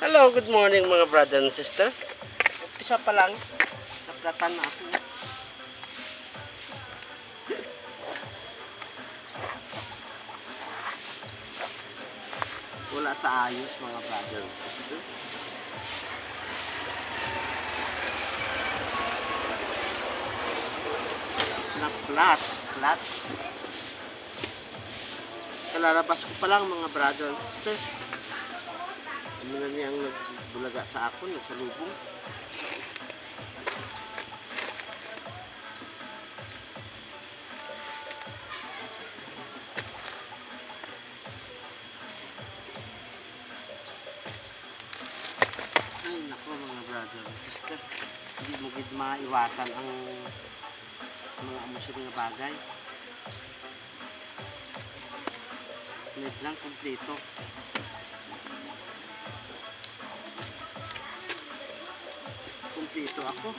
Hello, good morning mga brother and sister. Umpisa pa lang, naplatan na ako. Wala sa ayos mga brother and sister. Flat. Kalalabas ko pa lang mga brother and sister. Ano na niyang nagbulaga sa ako, nagsalubong. Ay nako mga brother and sister, hindi mo gid maiwasan ang mga emosyon nga bagay. Need lang kumpleto. Kumpleto ako.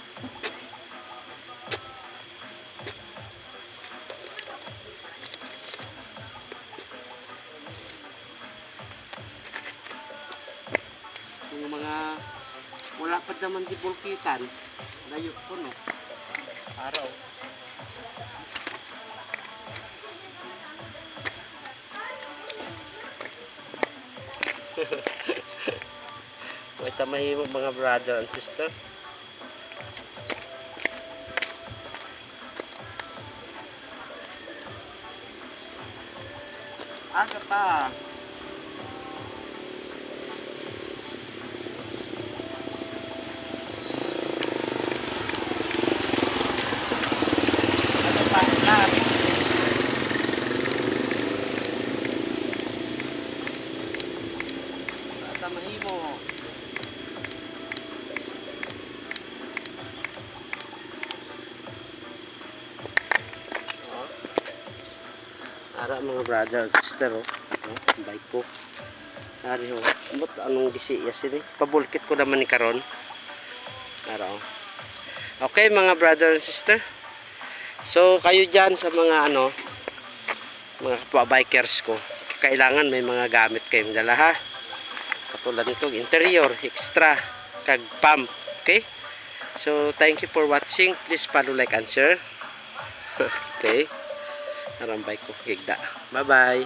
Yung mga wala pa naman di bulkitan, layo ko no. Araw. May tamahimo mga brother and sister. Aga pa. Aga pa lahat. Tamahimo. Ara mga brother and sister oh. Bike ko. Ari ho. But anong gisi yasin eh. Pabulkit ko naman ni karon. Ara oh. Okay mga brother and sister. So kayo diyan sa mga mga kapwa bikers ko, kailangan may mga gamit kayong dala ha. Katulad nito, interior, extra, kag pump. Okay? So thank you for watching. Please follow, like and share. Okay? Arambay ko higda. Bye bye.